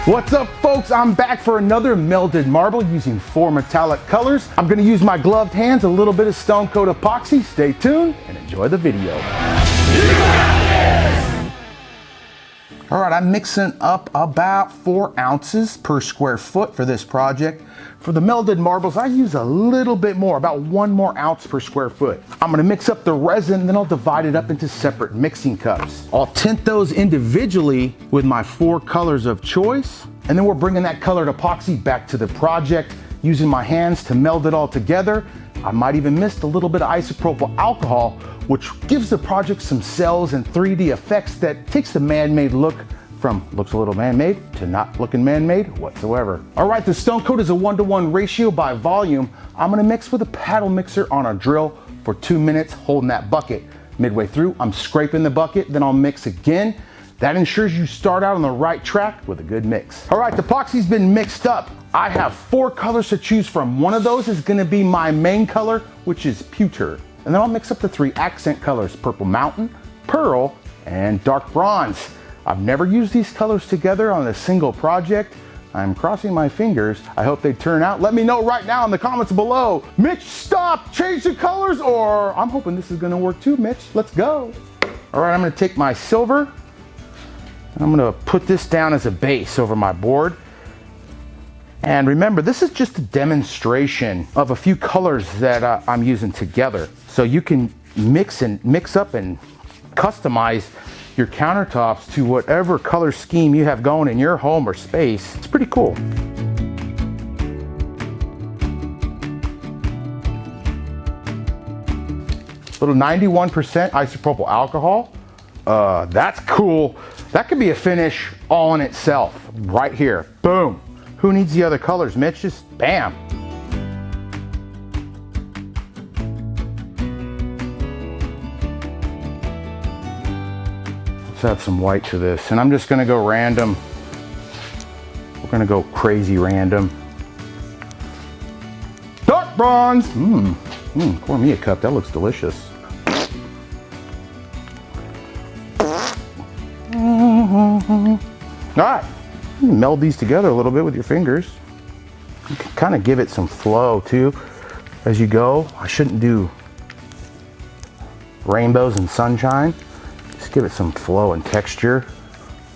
What's up, folks? I'm back for another melded marble using 4 metallic colors. I'm going to use my gloved hands, a little bit of Stone Coat Epoxy. Stay tuned and enjoy the video. All right, I'm mixing up about 4 ounces per square foot for this project. For the melded marbles, I use a little bit more, about 1 more ounce per square foot. I'm gonna mix up the resin, then I'll divide it up into separate mixing cups. I'll tint those individually with my 4 colors of choice, and then we're bringing that colored epoxy back to the project, using my hands to meld it all together. I might even miss a little bit of isopropyl alcohol, which gives the project some cells and 3D effects that takes the man-made look from looks a little man-made to not looking man-made whatsoever. All right, the Stone Coat is a 1-to-1 ratio by volume. I'm gonna mix with a paddle mixer on a drill for 2 minutes, holding that bucket. Midway through, I'm scraping the bucket, then I'll mix again. That ensures you start out on the right track with a good mix. All right, the epoxy's been mixed up. I have 4 colors to choose from. One of those is gonna be my main color, which is Pewter. And then I'll mix up the 3 accent colors, Purple Mountain, Pearl, and Dark Bronze. I've never used these colors together on a single project. I'm crossing my fingers. I hope they turn out. Let me know right now in the comments below. Mitch, stop, change the colors, or I'm hoping this is gonna work too, Mitch. Let's go. All right, I'm gonna take my silver. I'm gonna put this down as a base over my board. And remember, this is just a demonstration of a few colors that I'm using together. So you can mix up and customize your countertops to whatever color scheme you have going in your home or space. It's pretty cool. Little 91% isopropyl alcohol. That's cool. That could be a finish all in itself, right here. Boom. Who needs the other colors, Mitch? Just bam. Let's add some white to this. And I'm just gonna go random. We're gonna go crazy random. Dark bronze. Pour me a cup, that looks delicious. All right. Meld these together a little bit with your fingers. You can kind of give it some flow too as you go. I shouldn't do rainbows and sunshine. Just give it some flow and texture.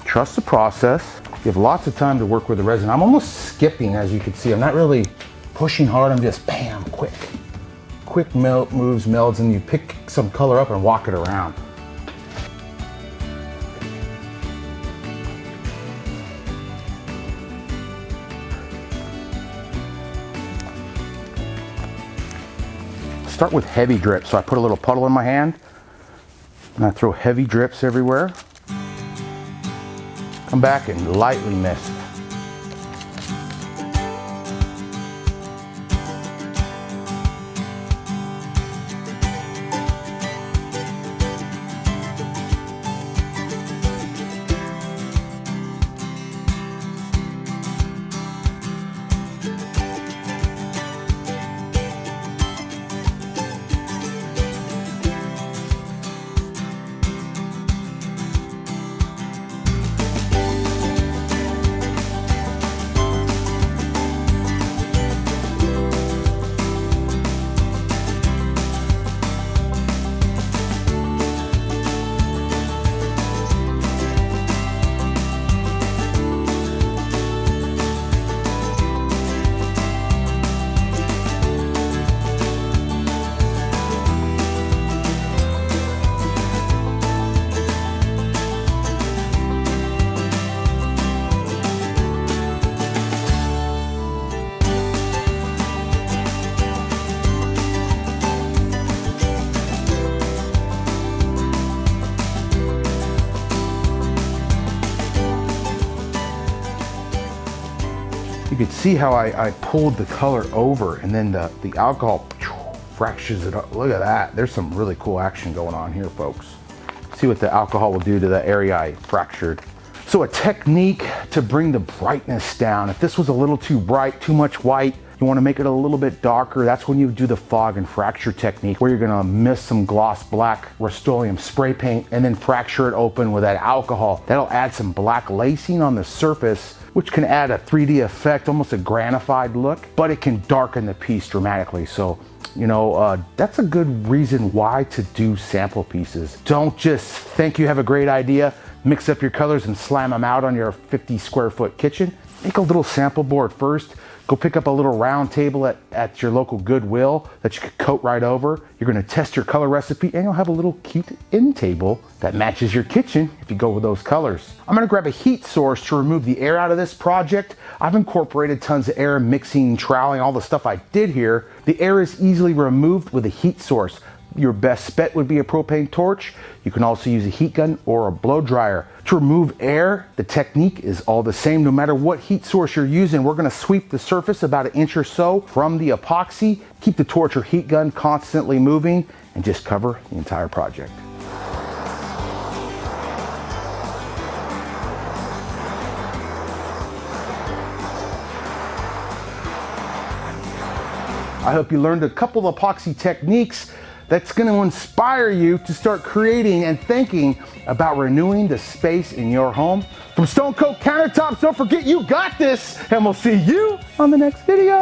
Trust the process. You have lots of time to work with the resin. I'm almost skipping, as you can see. I'm not really pushing hard. I'm just bam, quick. Quick moves, melds, and you pick some color up and walk it around. Start with heavy drips. So I put a little puddle in my hand and I throw heavy drips everywhere. Come back and lightly mist. You could see how I pulled the color over and then the alcohol fractures it up. Look at that. There's some really cool action going on here, folks. See what the alcohol will do to the area I fractured. So a technique to bring the brightness down. If this was a little too bright, too much white, You want to make it a little bit darker. That's when you do the fog and fracture technique, where you're going to mist some gloss black Rust-Oleum spray paint and then fracture it open with that alcohol. That'll add some black lacing on the surface, which can add a 3D effect, almost a granified look, but it can darken the piece dramatically. So, that's a good reason why to do sample pieces. Don't just think you have a great idea, mix up your colors and slam them out on your 50 square foot kitchen. Make a little sample board first. Go pick up a little round table at your local Goodwill that you could coat right over. You're gonna test your color recipe and you'll have a little cute end table that matches your kitchen if you go with those colors. I'm gonna grab a heat source to remove the air out of this project. I've incorporated tons of air, mixing, troweling, all the stuff I did here. The air is easily removed with a heat source. Your best bet would be a propane torch. You can also use a heat gun or a blow dryer. To remove air, the technique is all the same no matter what heat source you're using. We're gonna sweep the surface about an inch or so from the epoxy, keep the torch or heat gun constantly moving, and just cover the entire project. I hope you learned a couple of epoxy techniques that's going to inspire you to start creating and thinking about renewing the space in your home. From Coat Countertops, don't forget you got this, and we'll see you on the next video.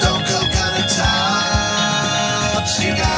Coat Countertops, you got